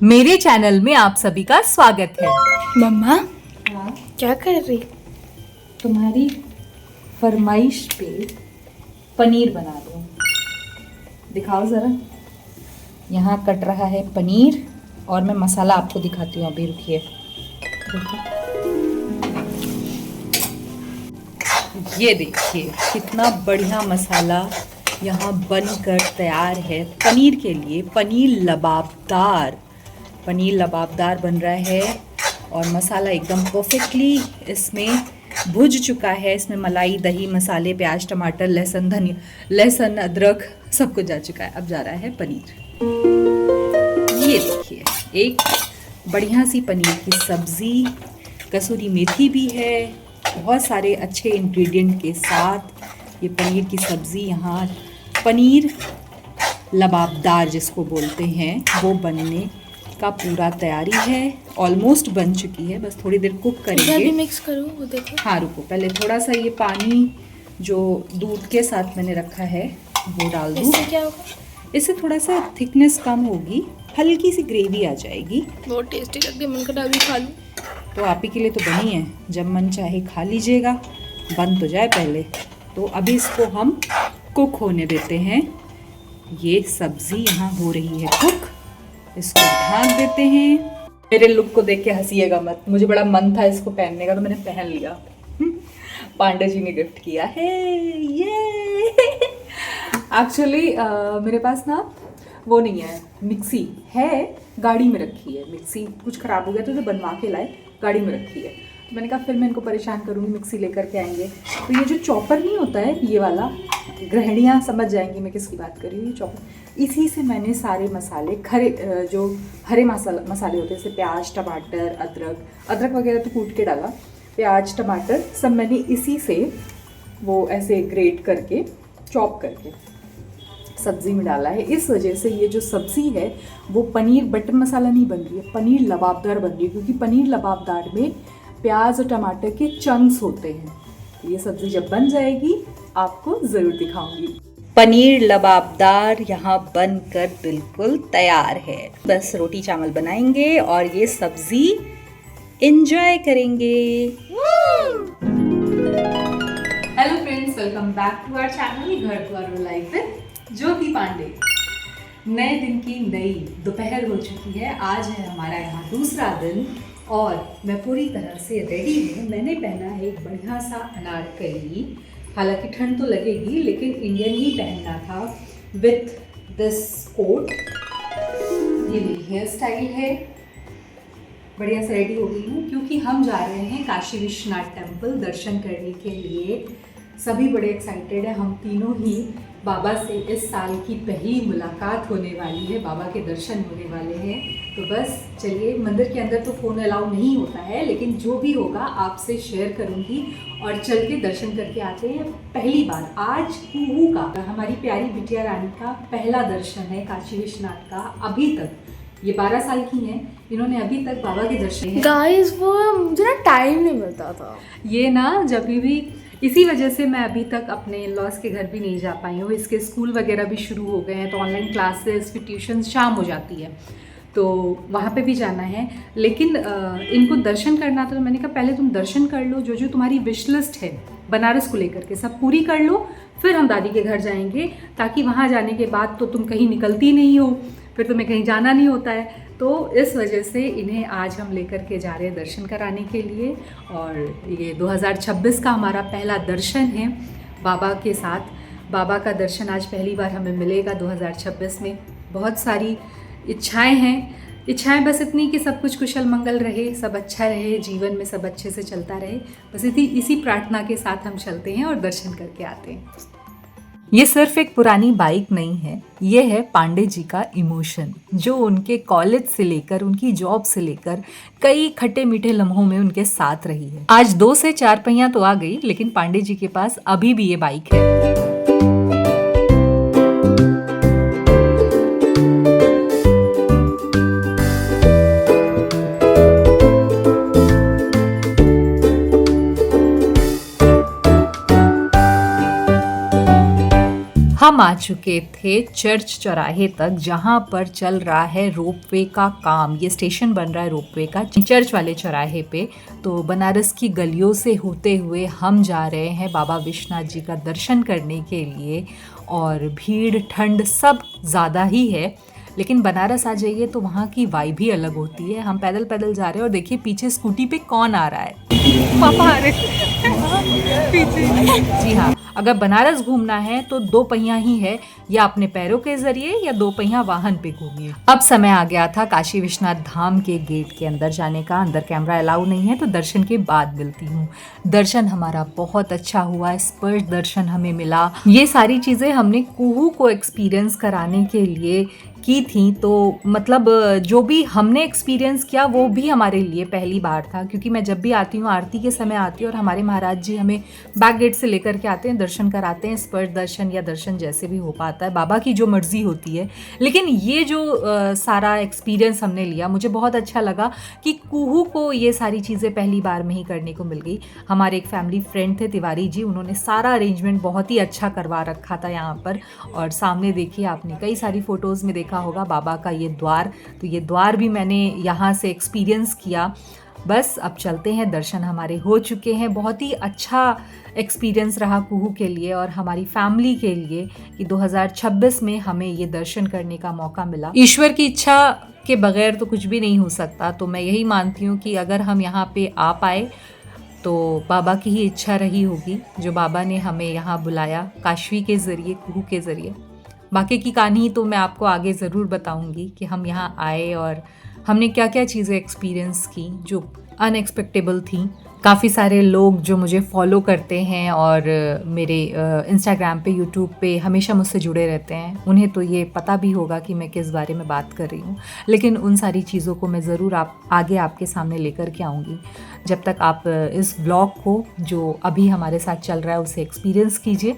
मेरे चैनल में आप सभी का स्वागत है। मम्मा हाँ, क्या कर रही? तुम्हारी फरमाइश पे पनीर बना दूँ। दिखाओ ज़रा। यहाँ कट रहा है पनीर और मैं मसाला आपको दिखाती हूँ। अभी रुकिए। ये देखिए कितना बढ़िया मसाला यहाँ बनकर तैयार है पनीर के लिए। पनीर लबाबदार बन रहा है और मसाला एकदम परफेक्टली इसमें भुज चुका है। इसमें मलाई, दही, मसाले, प्याज, टमाटर, लहसुन, अदरक सब कुछ जा चुका है। अब जा रहा है पनीर। ये देखिए एक बढ़िया सी पनीर की सब्ज़ी, कसूरी मेथी भी है, बहुत सारे अच्छे इंग्रेडिएंट के साथ ये पनीर की सब्ज़ी यहाँ पनीर लबाबदार जिसको बोलते हैं वो बनने का पूरा तैयारी है। ऑलमोस्ट बन चुकी है, बस थोड़ी देर कुक इधर भी करेंगे। मिक्स करो, वो देखो। हाँ रुको, पहले थोड़ा सा ये पानी जो दूध के साथ मैंने रखा है वो डाल दूँ। इससे क्या होगा? इससे थोड़ा सा थिकनेस कम होगी, हल्की सी ग्रेवी आ जाएगी। बहुत टेस्टी लगती है, मन कर अभी खा लूँ। तो आप ही के लिए तो बनी है, जब मन चाहे खा लीजिएगा। बन तो जाए पहले। तो अभी इसको हम कुक होने देते हैं। ये सब्ज़ी यहाँ हो रही है कुक, इसको ढक देते हैं। मेरे लुक को देख के हंसीएगा मत, मुझे बड़ा मन था इसको पहनने का तो मैंने पहन लिया। पांडे जी ने गिफ्ट किया है ये। एक्चुअली मेरे पास ना वो नहीं है, मिक्सी है, गाड़ी में रखी है। मिक्सी कुछ ख़राब हो गया तो बनवा के लाए, गाड़ी में रखी है। तो मैंने कहा फिर मैं इनको परेशान करूँगी, मिक्सी लेकर के आएंगे। तो ये जो चॉपर नहीं होता है ये वाला, गृहिणियाँ समझ जाएंगी मैं किसकी बात कर रही हूँ। ये चॉपर, इसी से मैंने सारे मसाले जो हरे मसाले होते हैं जैसे प्याज, टमाटर, अदरक वगैरह तो कूट के डाला, प्याज, टमाटर सब मैंने इसी से वो ऐसे ग्रेट करके चॉप करके सब्ज़ी में डाला है। इस वजह से ये जो सब्ज़ी है वो पनीर बटर मसाला नहीं बन रही है, पनीर लबाबदार बन रही है। क्योंकि पनीर लबाबदार में प्याज और टमाटर के चंक्स होते हैं। ये सब्ज़ी जब बन जाएगी आपको ज़रूर दिखाऊंगी। पनीर लबाबदार यहाँ बनकर बिल्कुल तैयार है। बस रोटी चावल बनाएंगे और ये सब्ज़ी एंजॉय करेंगे। Hello friends, welcome back to our channel Ghar Dwar life with ज्योति पांडे। नए दिन की नई दोपहर हो चुकी है। आज है हमारा यहाँ दूसरा दिन और मैं पूरी तरह से रेडी हूँ। मैंने पहना है एक बढ़िया सा अनारकली, हालांकि ठंड तो लगेगी लेकिन इंडियन ही पहनना था, विथ दिस कोट। ये मेरी हेयर स्टाइल है, बढ़िया से रेडी हो गई हूँ क्योंकि हम जा रहे हैं काशी विश्वनाथ टेम्पल दर्शन करने के लिए। सभी बड़े एक्साइटेड हैं। हम तीनों ही बाबा से इस साल की पहली मुलाकात होने वाली है, बाबा के दर्शन होने वाले हैं। तो बस चलिए, मंदिर के अंदर तो फ़ोन अलाउ नहीं होता है लेकिन जो भी होगा आपसे शेयर करूंगी और चल के दर्शन करके आते हैं। पहली बार आज कुहू का, हमारी प्यारी बिटिया रानी का पहला दर्शन है काशी विश्वनाथ का। अभी तक ये 12 साल की हैं, इन्होंने अभी तक बाबा के दर्शन हैं। गाइस वो मुझे ना टाइम नहीं मिलता था। ये ना जब भी इसी वजह से मैं अभी तक अपने इन-लॉज के घर भी नहीं जा पाई हूँ। इसके स्कूल वगैरह भी शुरू हो गए हैं तो ऑनलाइन क्लासेस फिर ट्यूशन शाम हो जाती है, तो वहाँ पे भी जाना है। लेकिन इनको दर्शन करना था तो मैंने कहा पहले तुम दर्शन कर लो, जो जो तुम्हारी विश लिस्ट है बनारस को लेकर के सब पूरी कर लो, फिर हम दादी के घर जाएंगे। ताकि वहाँ जाने के बाद तो तुम कहीं निकलती नहीं हो, फिर तुम्हें कहीं जाना नहीं होता है। तो इस वजह से इन्हें आज हम लेकर के जा रहे हैं दर्शन कराने के लिए। और ये 2026 का हमारा पहला दर्शन है बाबा के साथ। बाबा का दर्शन आज पहली बार हमें मिलेगा 2026 में। बहुत सारी इच्छाएं हैं, इच्छाएं बस इतनी कि सब कुछ कुशल मंगल रहे, सब अच्छा रहे, जीवन में सब अच्छे से चलता रहे। बस इसी प्रार्थना के साथ हम चलते हैं और दर्शन करके आते हैं। ये सिर्फ एक पुरानी बाइक नहीं है, ये है पांडे जी का इमोशन, जो उनके कॉलेज से लेकर उनकी जॉब से लेकर कई खट्टे मीठे लम्हों में उनके साथ रही है। आज 2 से 4 पहिया तो आ गई लेकिन पांडे जी के पास अभी भी ये बाइक है। हम हम आ चुके थे चर्च चौराहे तक, जहाँ पर चल रहा है रोपवे का काम। ये स्टेशन बन रहा है रोपवे का चर्च वाले चौराहे पे। तो बनारस की गलियों से होते हुए हम जा रहे हैं बाबा विश्वनाथ जी का दर्शन करने के लिए। और भीड़ ठंड सब ज़्यादा ही है, लेकिन बनारस आ जाइए तो वहाँ की वाइब भी अलग होती है। हम पैदल पैदल जा रहे हैं और देखिए पीछे स्कूटी पे कौन आ रहा है, पापा आ रहे हैं पीछे। जी हाँ, अगर बनारस घूमना है तो 2 पहिया ही है, या अपने पैरों के जरिए या 2 पहिया वाहन पे घूमिए। अब समय आ गया था काशी विश्वनाथ धाम के गेट के अंदर जाने का। अंदर कैमरा अलाउ नहीं है तो दर्शन के बाद मिलती हूँ। दर्शन हमारा बहुत अच्छा हुआ, स्पर्श दर्शन हमें मिला। ये सारी चीज़ें हमने कुहू को एक्सपीरियंस कराने के लिए की थी। तो मतलब जो भी हमने एक्सपीरियंस किया वो भी हमारे लिए पहली बार था, क्योंकि मैं जब भी आती हूँ आरती के समय आती हूँ और हमारे महाराज जी हमें बैक गेट से लेकर के आते हैं, दर्शन कराते हैं, स्पर्श दर्शन या दर्शन जैसे भी हो पाता है, बाबा की जो मर्जी होती है। लेकिन ये जो सारा एक्सपीरियंस हमने लिया, मुझे बहुत अच्छा लगा कि कुहू को ये सारी चीज़ें पहली बार में ही करने को मिल गई। हमारे एक फैमिली फ्रेंड थे तिवारी जी, उन्होंने सारा अरेंजमेंट बहुत ही अच्छा करवा रखा था यहाँ पर। और सामने देखिए, आपने कई सारी फ़ोटोज़ में देखा होगा बाबा का ये द्वार, तो ये द्वार भी मैंने यहाँ से एक्सपीरियंस किया। बस अब चलते हैं, दर्शन हमारे हो चुके हैं। बहुत ही अच्छा एक्सपीरियंस रहा कुहू के लिए और हमारी फैमिली के लिए कि 2026 में हमें ये दर्शन करने का मौका मिला। ईश्वर की इच्छा के बगैर तो कुछ भी नहीं हो सकता। तो मैं यही मानती हूँ कि अगर हम यहाँ पे आ पाए तो बाबा की ही इच्छा रही होगी, जो बाबा ने हमें यहाँ बुलाया काशी के ज़रिए, कुहू के ज़रिए। बाकी की कहानी तो मैं आपको आगे ज़रूर बताऊंगी कि हम यहाँ आए और हमने क्या क्या चीज़ें एक्सपीरियंस की जो अनएक्सपेक्टेबल थी। काफ़ी सारे लोग जो मुझे फॉलो करते हैं और मेरे इंस्टाग्राम पे, यूट्यूब पे हमेशा मुझसे जुड़े रहते हैं, उन्हें तो ये पता भी होगा कि मैं किस बारे में बात कर रही हूँ। लेकिन उन सारी चीज़ों को मैं ज़रूर आगे आपके सामने लेकर के आऊँगी। जब तक आप इस व्लॉग को जो अभी हमारे साथ चल रहा है उसे एक्सपीरियंस कीजिए।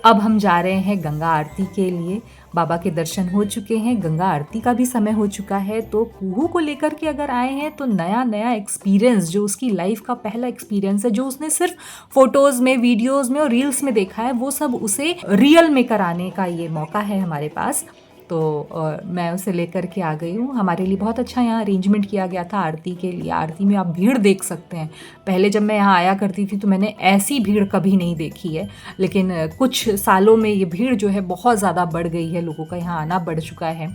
अब हम जा रहे हैं गंगा आरती के लिए। बाबा के दर्शन हो चुके हैं, गंगा आरती का भी समय हो चुका है। तो कुहू को लेकर के अगर आए हैं तो नया एक्सपीरियंस, जो उसकी लाइफ का पहला एक्सपीरियंस है, जो उसने सिर्फ फोटोज़ में, वीडियोज़ में और रील्स में देखा है, वो सब उसे रियल में कराने का ये मौका है हमारे पास। तो मैं उसे लेकर के आ गई हूँ। हमारे लिए बहुत अच्छा यहाँ अरेंजमेंट किया गया था आरती के लिए। आरती में आप भीड़ देख सकते हैं। पहले जब मैं यहाँ आया करती थी तो मैंने ऐसी भीड़ कभी नहीं देखी है, लेकिन कुछ सालों में ये भीड़ जो है बहुत ज़्यादा बढ़ गई है, लोगों का यहाँ आना बढ़ चुका है।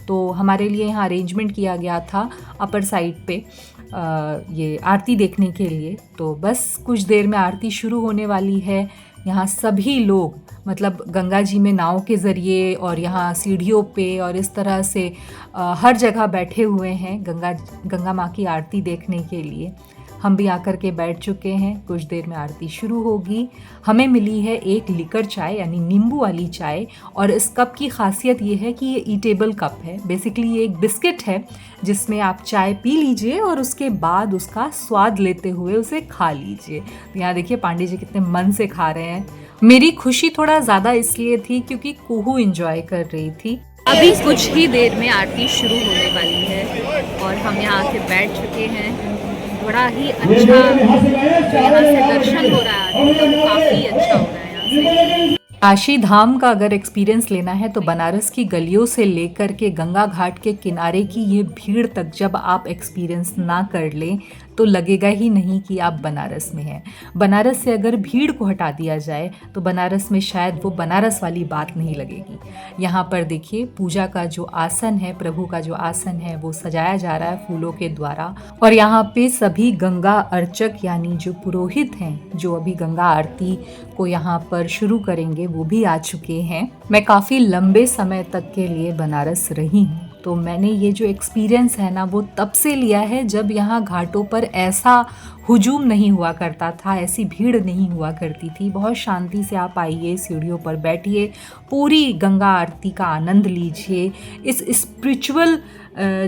तो हमारे लिए यहाँ अरेंजमेंट किया गया था अपर साइड पे ये आरती देखने के लिए। तो बस कुछ देर में आरती शुरू होने वाली है। यहाँ सभी लोग मतलब गंगा जी में नाव के ज़रिए और यहाँ सीढ़ियों पे और इस तरह से हर जगह बैठे हुए हैं गंगा माँ की आरती देखने के लिए। हम भी आकर के बैठ चुके हैं। कुछ देर में आरती शुरू होगी। हमें मिली है एक लिकर चाय, यानी नींबू वाली चाय। और इस कप की खासियत ये है कि ये ईटेबल कप है। बेसिकली ये एक बिस्किट है जिसमें आप चाय पी लीजिए और उसके बाद उसका स्वाद लेते हुए उसे खा लीजिए। तो यहाँ देखिए पांडे जी कितने मन से खा रहे हैं। मेरी खुशी थोड़ा ज़्यादा इसलिए थी क्योंकि कुहू एंजॉय कर रही थी। अभी कुछ ही देर में आरती शुरू होने वाली है और हम यहाँ आके बैठ चुके हैं। बड़ा ही अच्छा जो यहाँ से दर्शन हो रहा है, काफ़ी अच्छा हो रहा है यहाँ से। काशी धाम का अगर एक्सपीरियंस लेना है तो बनारस की गलियों से लेकर के गंगा घाट के किनारे की ये भीड़ तक जब आप एक्सपीरियंस ना कर लें तो लगेगा ही नहीं कि आप बनारस में हैं। बनारस से अगर भीड़ को हटा दिया जाए तो बनारस में शायद वो बनारस वाली बात नहीं लगेगी। यहाँ पर देखिए पूजा का जो आसन है, प्रभु का जो आसन है, वो सजाया जा रहा है फूलों के द्वारा। और यहाँ पे सभी गंगा अर्चक यानी जो पुरोहित हैं, जो अभी गंगा आरती को यहाँ पर शुरू करेंगे, वो भी आ चुके हैं। मैं काफ़ी लंबे समय तक के लिए बनारस रही हूँ, तो मैंने ये जो एक्सपीरियंस है ना वो तब से लिया है जब यहाँ घाटों पर ऐसा हुजूम नहीं हुआ करता था, ऐसी भीड़ नहीं हुआ करती थी। बहुत शांति से आप आइए, सीढ़ियों पर बैठिए, पूरी गंगा आरती का आनंद लीजिए, इस स्पिरिचुअल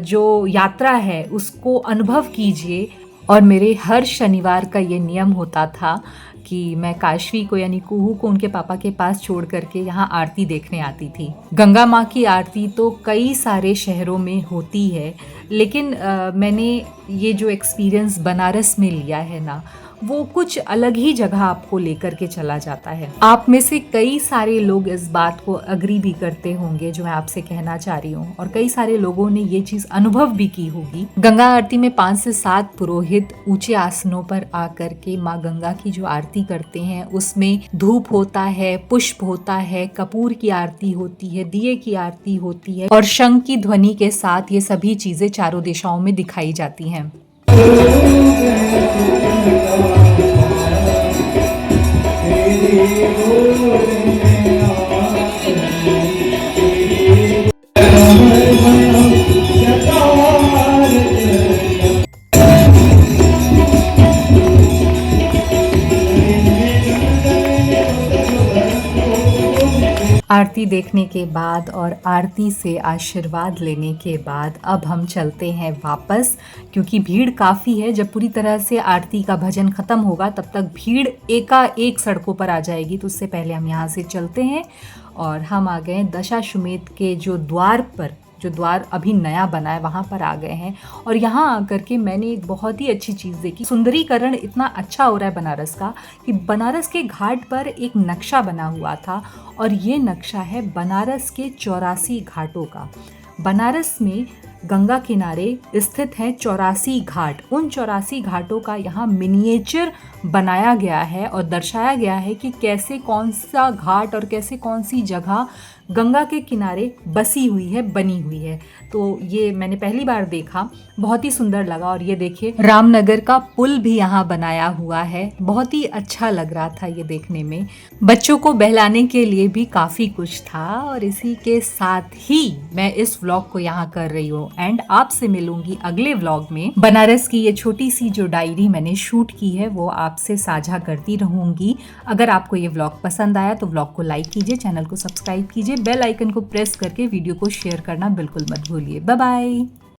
जो यात्रा है उसको अनुभव कीजिए। और मेरे हर शनिवार का ये नियम होता था कि मैं काशी को यानी कुहू को उनके पापा के पास छोड़ करके यहाँ आरती देखने आती थी। गंगा माँ की आरती तो कई सारे शहरों में होती है, लेकिन मैंने ये जो एक्सपीरियंस बनारस में लिया है ना, वो कुछ अलग ही जगह आपको लेकर के चला जाता है। आप में से कई सारे लोग इस बात को अग्री भी करते होंगे जो मैं आपसे कहना चाह रही हूँ, और कई सारे लोगों ने ये चीज अनुभव भी की होगी। गंगा आरती में 5 से 7 पुरोहित ऊंचे आसनों पर आकर के माँ गंगा की जो आरती करते हैं, उसमें धूप होता है, पुष्प होता है, कपूर की आरती होती है, दिए की आरती होती है, और शंख की ध्वनि के साथ ये सभी चीजें चारों दिशाओं में दिखाई जाती हैं। आरती देखने के बाद और आरती से आशीर्वाद लेने के बाद अब हम चलते हैं वापस, क्योंकि भीड़ काफ़ी है। जब पूरी तरह से आरती का भजन ख़त्म होगा तब तक भीड़ एकाएक सड़कों पर आ जाएगी, तो उससे पहले हम यहाँ से चलते हैं। और हम आ गए दशाश्वमेध के जो द्वार पर, जो द्वार अभी नया बना है वहाँ पर आ गए हैं। और यहाँ आकर के मैंने एक बहुत ही अच्छी चीज़ देखी। सुंदरीकरण इतना अच्छा हो रहा है बनारस का कि बनारस के घाट पर एक नक्शा बना हुआ था, और ये नक्शा है बनारस के 84 घाटों का। बनारस में गंगा किनारे स्थित हैं 84 घाट। उन 84 घाटों का यहाँ मिनिएचर बनाया गया है और दर्शाया गया है कि कैसे कौन सा घाट और कैसे कौन सी जगह गंगा के किनारे बसी हुई है, बनी हुई है। तो ये मैंने पहली बार देखा, बहुत ही सुंदर लगा। और ये देखिए रामनगर का पुल भी यहाँ बनाया हुआ है, बहुत ही अच्छा लग रहा था ये देखने में। बच्चों को बहलाने के लिए भी काफ़ी कुछ था। और इसी के साथ ही मैं इस व्लॉग को यहाँ कर रही हूँ, एंड आपसे मिलूंगी अगले व्लॉग में। बनारस की ये छोटी सी जो डायरी मैंने शूट की है वो आपसे साझा करती रहूंगी। अगर आपको ये व्लॉग पसंद आया तो व्लॉग को लाइक कीजिए, चैनल को सब्सक्राइब कीजिए, बेल आइकन को प्रेस करके वीडियो को शेयर करना बिल्कुल मत भूलिए। Bye bye.